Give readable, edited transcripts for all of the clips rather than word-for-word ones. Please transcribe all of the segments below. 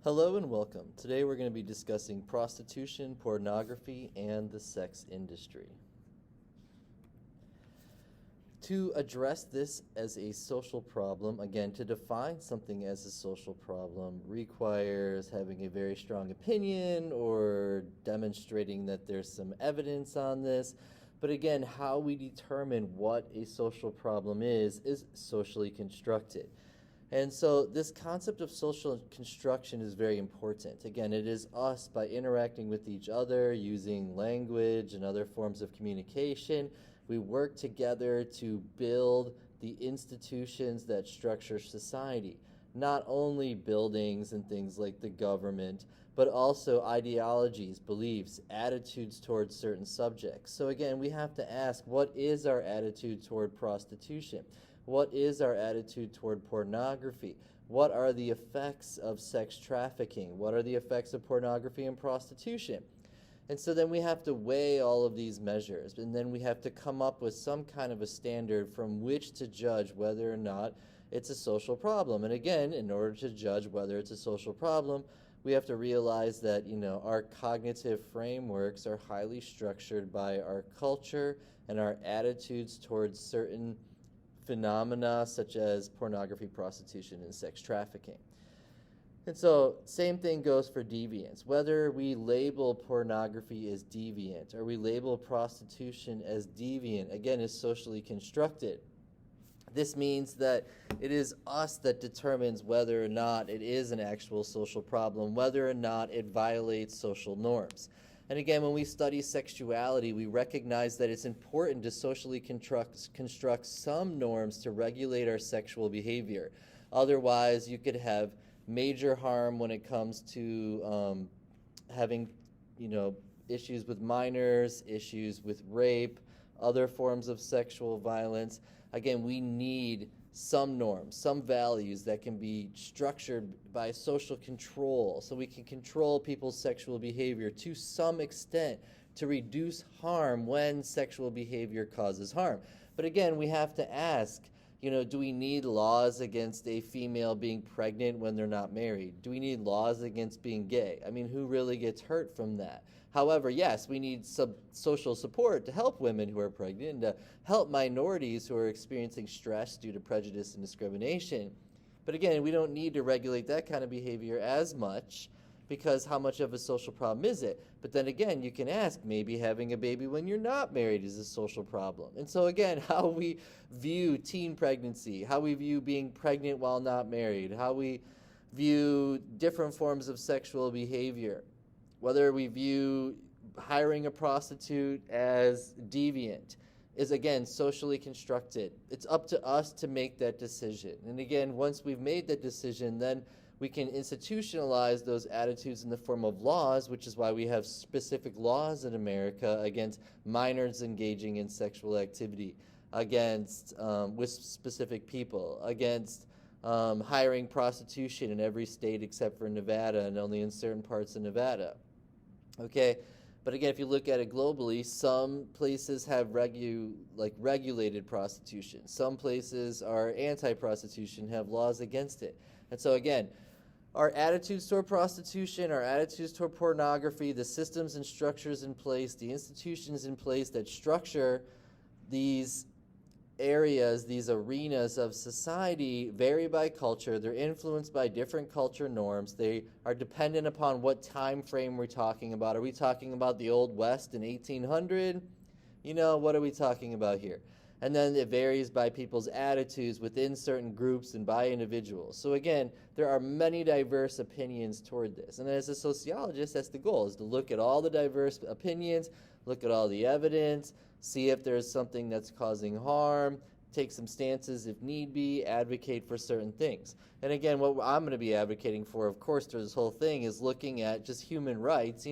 Hello and welcome. Today we're going to be discussing prostitution, pornography, and the sex industry. To address this as a social problem, again, to define something as a social problem requires having a very strong opinion or demonstrating that there's some evidence on this. But again, how we determine what a social problem is socially constructed. And so this concept of social construction is very important. Again, it is us by interacting with each other, using language and other forms of communication. We work together to build the institutions that structure society. Not only buildings and things like the government, but also ideologies, beliefs, attitudes towards certain subjects. So again, we have to ask, what is our attitude toward prostitution? What is our attitude toward pornography? What are the effects of sex trafficking? What are the effects of pornography and prostitution? And so then we have to weigh all of these measures, and then we have to come up with some kind of a standard from which to judge whether or not it's a social problem. And again, in order to judge whether it's a social problem, we have to realize that, our cognitive frameworks are highly structured by our culture and our attitudes towards certain phenomena such as pornography, prostitution, and sex trafficking. And so, same thing goes for deviance. Whether we label pornography as deviant or we label prostitution as deviant, again, is socially constructed. This means that it is us that determines whether or not it is an actual social problem, whether or not it violates social norms. And again, when we study sexuality, we recognize that it's important to socially construct some norms to regulate our sexual behavior. Otherwise, you could have major harm when it comes to having, issues with minors, issues with rape, other forms of sexual violence. Again, we need some norms, some values that can be structured by social control, so we can control people's sexual behavior to some extent to reduce harm when sexual behavior causes harm. But again, we have to ask, do we need laws against a female being pregnant when they're not married? Do we need laws against being gay? I mean, who really gets hurt from that? However, yes, we need social support to help women who are pregnant and to help minorities who are experiencing stress due to prejudice and discrimination. But again, we don't need to regulate that kind of behavior as much, because how much of a social problem is it? But then again, you can ask, maybe having a baby when you're not married is a social problem. And so again, how we view teen pregnancy, how we view being pregnant while not married, how we view different forms of sexual behavior, whether we view hiring a prostitute as deviant, is again socially constructed. It's up to us to make that decision. And again, once we've made that decision, then we can institutionalize those attitudes in the form of laws, which is why we have specific laws in America against minors engaging in sexual activity, against with specific people, against hiring prostitution in every state except for Nevada and only in certain parts of Nevada. Okay, but again, if you look at it globally, some places have regulated prostitution. Some places are anti-prostitution, have laws against it. And so again, our attitudes toward prostitution, our attitudes toward pornography, the systems and structures in place, the institutions in place that structure these areas, these arenas of society vary by culture. They're influenced by different culture norms. They are dependent upon what time frame we're talking about. Are we talking about the Old West in 1800? What are we talking about here? And then it varies by people's attitudes within certain groups and by individuals. So again, there are many diverse opinions toward this. And as a sociologist, that's the goal, is to look at all the diverse opinions, look at all the evidence, see if there's something that's causing harm, take some stances if need be, advocate for certain things. And again, what I'm going to be advocating for, of course, through this whole thing is looking at just human rights.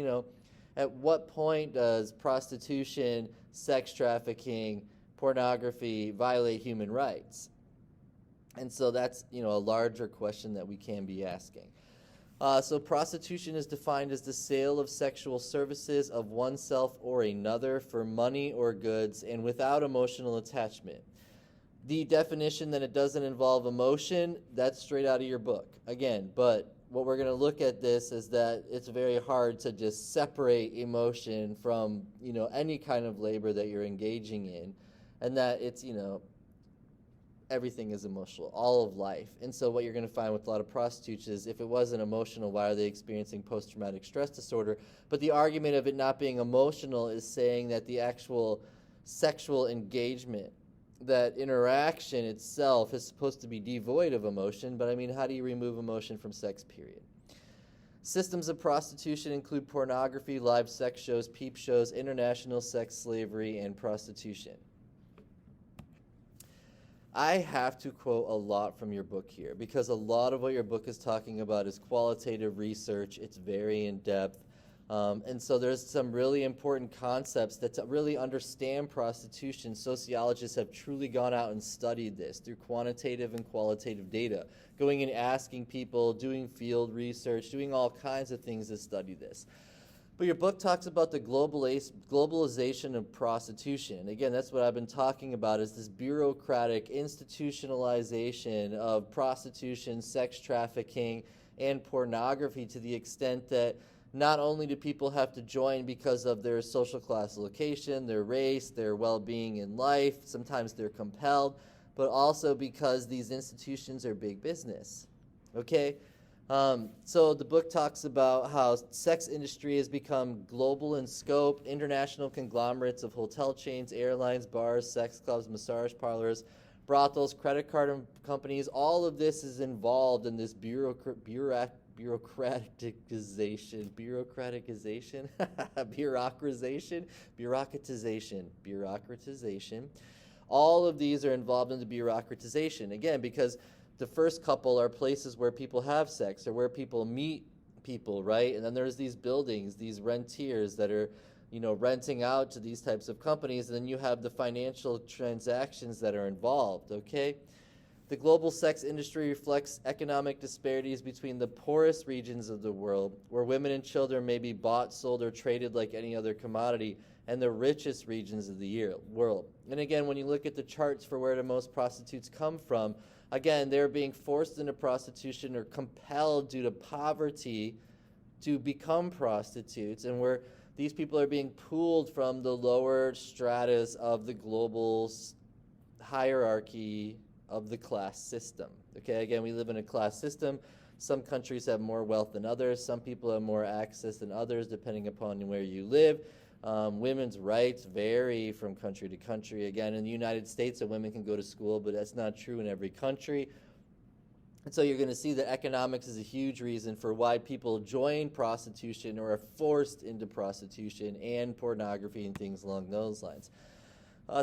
At what point does prostitution, sex trafficking, pornography violate human rights? And so that's, a larger question that we can be asking. So prostitution is defined as the sale of sexual services of oneself or another for money or goods and without emotional attachment. The definition that it doesn't involve emotion, that's straight out of your book. Again, but what we're going to look at this is that it's very hard to just separate emotion from, any kind of labor that you're engaging in, and that it's, everything is emotional, all of life. And so what you're going to find with a lot of prostitutes is if it wasn't emotional, why are they experiencing post-traumatic stress disorder? But the argument of it not being emotional is saying that the actual sexual engagement, that interaction itself is supposed to be devoid of emotion, but how do you remove emotion from sex, period? Systems of prostitution include pornography, live sex shows, peep shows, international sex slavery, and prostitution. I have to quote a lot from your book here because a lot of what your book is talking about is qualitative research. It's very in-depth. And so there's some really important concepts that to really understand prostitution, sociologists have truly gone out and studied this through quantitative and qualitative data, going and asking people, doing field research, doing all kinds of things to study this. But your book talks about the globalization of prostitution. And again, that's what I've been talking about, is this bureaucratic institutionalization of prostitution, sex trafficking, and pornography, to the extent that not only do people have to join because of their social class location, their race, their well-being in life, sometimes they're compelled, but also because these institutions are big business. Okay? So the book talks about how sex industry has become global in scope, international conglomerates of hotel chains, airlines, bars, sex clubs, massage parlors, brothels, credit card companies. All of this is involved in this bureaucratization, bureaucratization. All of these are involved in the bureaucratization. Again, because the first couple are places where people have sex or where people meet people, right? And then there's these buildings, these rentiers that are, renting out to these types of companies. And then you have the financial transactions that are involved, okay? The global sex industry reflects economic disparities between the poorest regions of the world, where women and children may be bought, sold, or traded like any other commodity, and the richest regions of the world. And again, when you look at the charts for where the most prostitutes come from, again, they're being forced into prostitution or compelled due to poverty to become prostitutes, and where these people are being pulled from the lower stratus of the global hierarchy of the class system. Okay, again, we live in a class system. Some countries have more wealth than others. Some people have more access than others, depending upon where you live. Women's rights vary from country to country. Again, in the United States, a women can go to school, but that's not true in every country. And so you're going to see that economics is a huge reason for why people join prostitution or are forced into prostitution and pornography and things along those lines.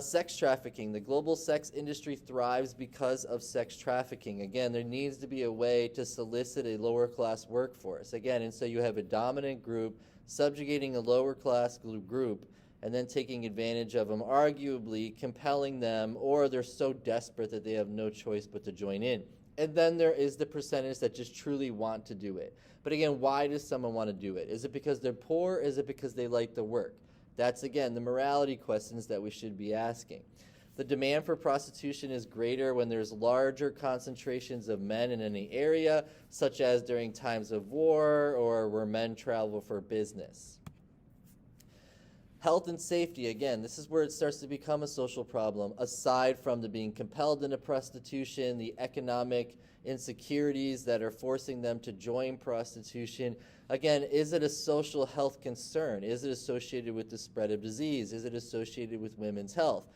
Sex trafficking. The global sex industry thrives because of sex trafficking. Again, there needs to be a way to solicit a lower class workforce. Again, and so you have a dominant group subjugating a lower class group and then taking advantage of them, arguably compelling them, or they're so desperate that they have no choice but to join in. And then there is the percentage that just truly want to do it. But again, why does someone want to do it? Is it because they're poor? Is it because they like the work? That's, again, the morality questions that we should be asking. The demand for prostitution is greater when there's larger concentrations of men in any area, such as during times of war or where men travel for business. Health and safety, again, this is where it starts to become a social problem, aside from the being compelled into prostitution, the economic insecurities that are forcing them to join prostitution. Again, is it a social health concern? Is it associated with the spread of disease? Is it associated with women's health?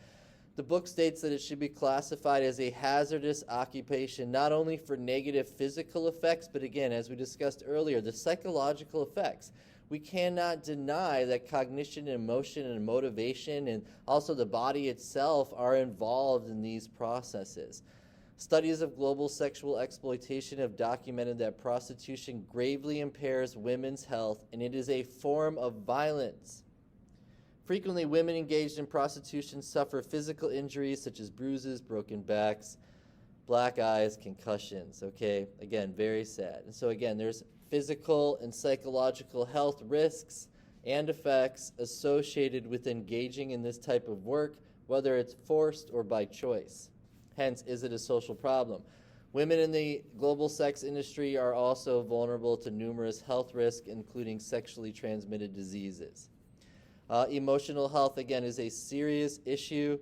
The book states that it should be classified as a hazardous occupation, not only for negative physical effects, but again, as we discussed earlier, the psychological effects. We cannot deny that cognition and emotion and motivation and also the body itself are involved in these processes. Studies of global sexual exploitation have documented that prostitution gravely impairs women's health, and it is a form of violence. Frequently, women engaged in prostitution suffer physical injuries such as bruises, broken backs, black eyes, concussions. Okay, again, very sad. And so again, there's physical and psychological health risks and effects associated with engaging in this type of work, whether it's forced or by choice. Hence, is it a social problem? Women in the global sex industry are also vulnerable to numerous health risks, including sexually transmitted diseases. Emotional health, again, is a serious issue.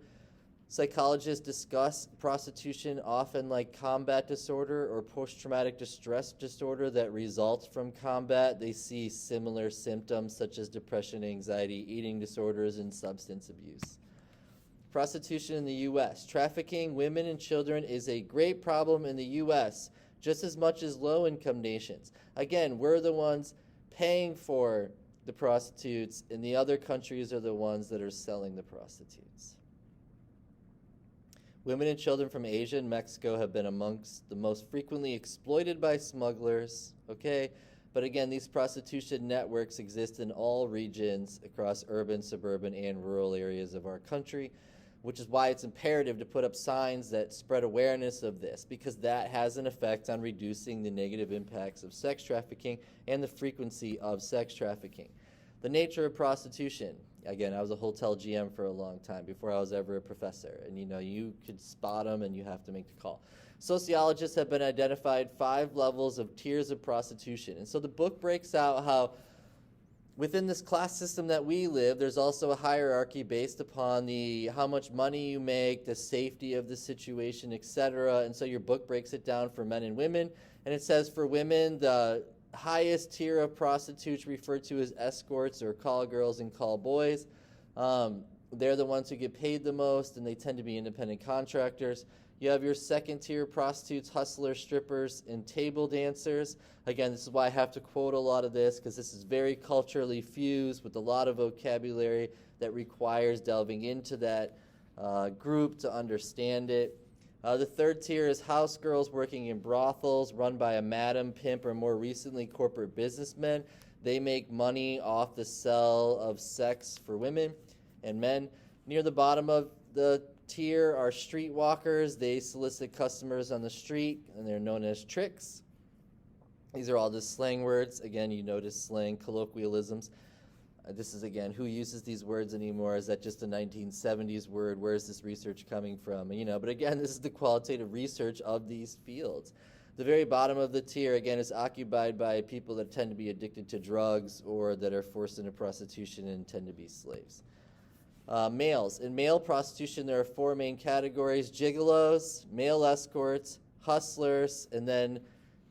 Psychologists discuss prostitution often like combat disorder or post-traumatic distress disorder that results from combat. They see similar symptoms such as depression, anxiety, eating disorders, and substance abuse. Prostitution in the U.S. Trafficking women and children is a great problem in the U.S., just as much as low-income nations. Again, we're the ones paying for the prostitutes, and the other countries are the ones that are selling the prostitutes. Women and children from Asia and Mexico have been amongst the most frequently exploited by smugglers, okay? But again, these prostitution networks exist in all regions across urban, suburban, and rural areas of our country, which is why it's imperative to put up signs that spread awareness of this, because that has an effect on reducing the negative impacts of sex trafficking and the frequency of sex trafficking. The nature of prostitution. Again, I was a hotel GM for a long time before I was ever a professor. And you could spot them and you have to make the call. Sociologists have been identified 5 levels of tiers of prostitution. And so the book breaks out how within this class system that we live, there's also a hierarchy based upon how much money you make, the safety of the situation, etc. And so your book breaks it down for men and women. And it says for women, the highest tier of prostitutes referred to as escorts or call girls and call boys. They're the ones who get paid the most, and they tend to be independent contractors. You have your second tier prostitutes, hustlers, strippers, and table dancers. Again, this is why I have to quote a lot of this, because this is very culturally fused with a lot of vocabulary that requires delving into that group to understand it. The third tier is house girls working in brothels run by a madam, pimp, or more recently corporate businessmen. They make money off the sale of sex for women and men. Near the bottom of the tier are streetwalkers. They solicit customers on the street, and they're known as tricks. These are all just slang words. Again, you notice slang, colloquialisms. This is, again, who uses these words anymore? Is that just a 1970s word? Where is this research coming from? But again, this is the qualitative research of these fields. The very bottom of the tier, again, is occupied by people that tend to be addicted to drugs or that are forced into prostitution and tend to be slaves. Males. In male prostitution, there are 4 main categories: gigolos, male escorts, hustlers, and then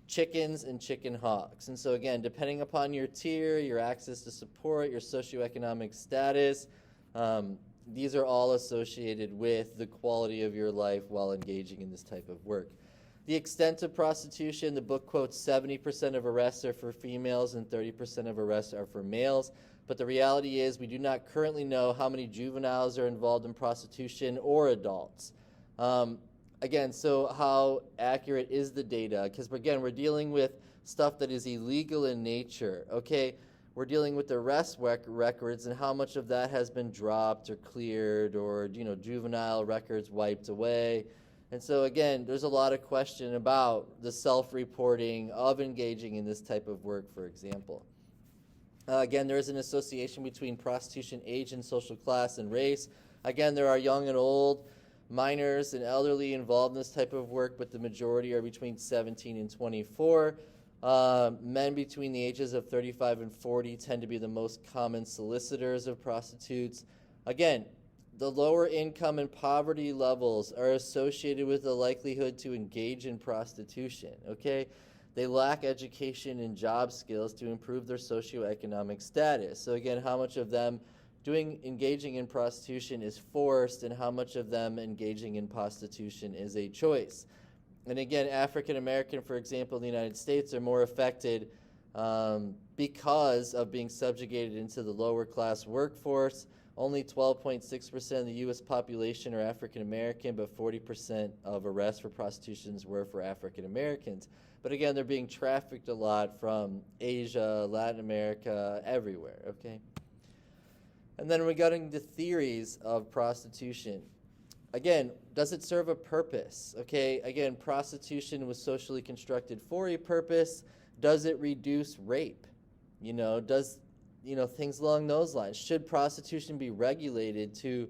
chickens and chicken hawks. And so again, depending upon your tier, your access to support, your socioeconomic status, these are all associated with the quality of your life while engaging in this type of work. The extent of prostitution, the book quotes 70% of arrests are for females and 30% of arrests are for males. But the reality is we do not currently know how many juveniles are involved in prostitution or adults. Again, so how accurate is the data? Because, again, we're dealing with stuff that is illegal in nature, okay? We're dealing with arrest records and how much of that has been dropped or cleared or, juvenile records wiped away. And so, again, there's a lot of question about the self-reporting of engaging in this type of work, for example. Again, there is an association between prostitution, age, and social class and race. Again, there are young and old, minors and elderly involved in this type of work, but the majority are between 17 and 24. Men between the ages of 35 and 40 tend to be the most common solicitors of prostitutes. Again, the lower income and poverty levels are associated with the likelihood to engage in prostitution, okay? They lack education and job skills to improve their socioeconomic status. So again, how much of them engaging in prostitution is forced and how much of them engaging in prostitution is a choice. And again, African American, for example, in the United States are more affected because of being subjugated into the lower class workforce. Only 12.6% of the U.S. population are African American, but 40% of arrests for prostitutions were for African Americans. But again, they're being trafficked a lot from Asia, Latin America, everywhere, okay? And then regarding the theories of prostitution, again, does it serve a purpose? Okay, again, prostitution was socially constructed for a purpose. Does it reduce rape? Things along those lines. Should prostitution be regulated to,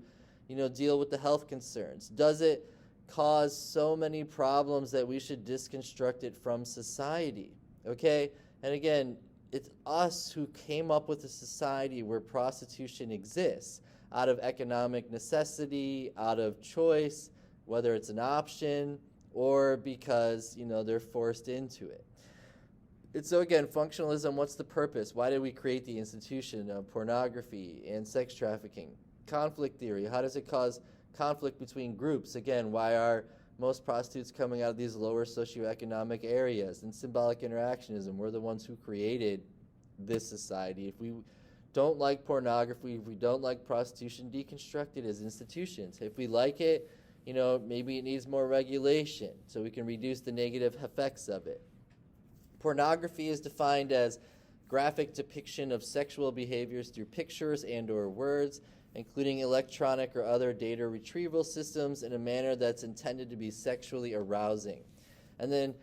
deal with the health concerns? Does it cause so many problems that we should disconstruct it from society, okay? And again, it's us who came up with a society where prostitution exists out of economic necessity, out of choice, whether it's an option or because, they're forced into it. And so again, functionalism, what's the purpose? Why did we create the institution of pornography and sex trafficking? Conflict theory, how does it cause conflict between groups? Again, why are most prostitutes coming out of these lower socioeconomic areas? And symbolic interactionism, we're the ones who created this society. If we don't like pornography, if we don't like prostitution, deconstruct it as institutions. If we like it, maybe it needs more regulation so we can reduce the negative effects of it. Pornography is defined as graphic depiction of sexual behaviors through pictures and or words, including electronic or other data retrieval systems, in a manner that's intended to be sexually arousing. And then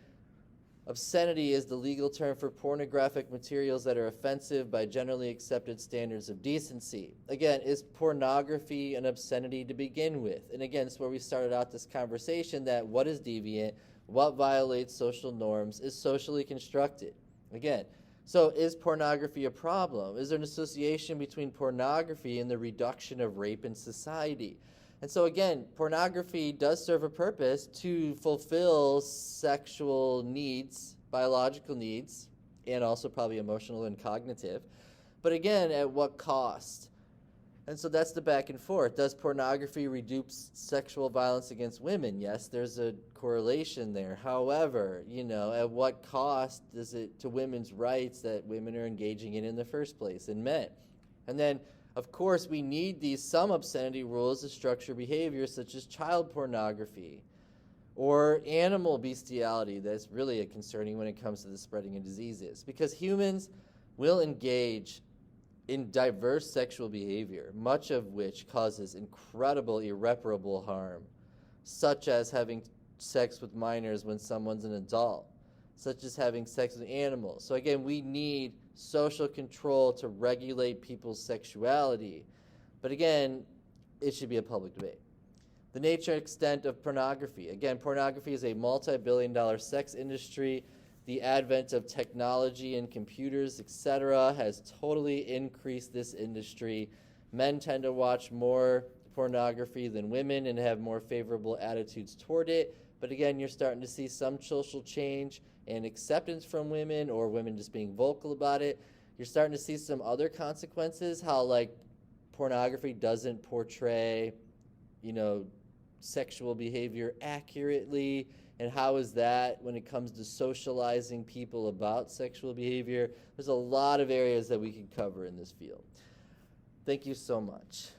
obscenity is the legal term for pornographic materials that are offensive by generally accepted standards of decency. Again, is pornography an obscenity to begin with? And again, it's where we started out this conversation, that what is deviant, what violates social norms, is socially constructed. Again, so is pornography a problem? Is there an association between pornography and the reduction of rape in society? And so again, pornography does serve a purpose to fulfill sexual needs, biological needs, and also probably emotional and cognitive. But again, at what cost? And so that's the back and forth. Does pornography reduce sexual violence against women? Yes, there's a correlation there. However, at what cost is it to women's rights that women are engaging in the first place, and men? And then, of course, we need some obscenity rules to structure behavior, such as child pornography or animal bestiality. That's really concerning when it comes to the spreading of diseases, because humans will engage in diverse sexual behavior, much of which causes incredible, irreparable harm, such as having sex with minors when someone's an adult, such as having sex with animals. So again, we need social control to regulate people's sexuality. But again, it should be a public debate. The nature and extent of pornography. Again, pornography is a multi-billion-dollar sex industry. The advent of technology and computers, etc., has totally increased this industry. Men tend to watch more pornography than women and have more favorable attitudes toward it. But again, you're starting to see some social change and acceptance from women, or women just being vocal about it. You're starting to see some other consequences, how pornography doesn't portray, sexual behavior accurately. And how is that when it comes to socializing people about sexual behavior? There's a lot of areas that we could cover in this field. Thank you so much.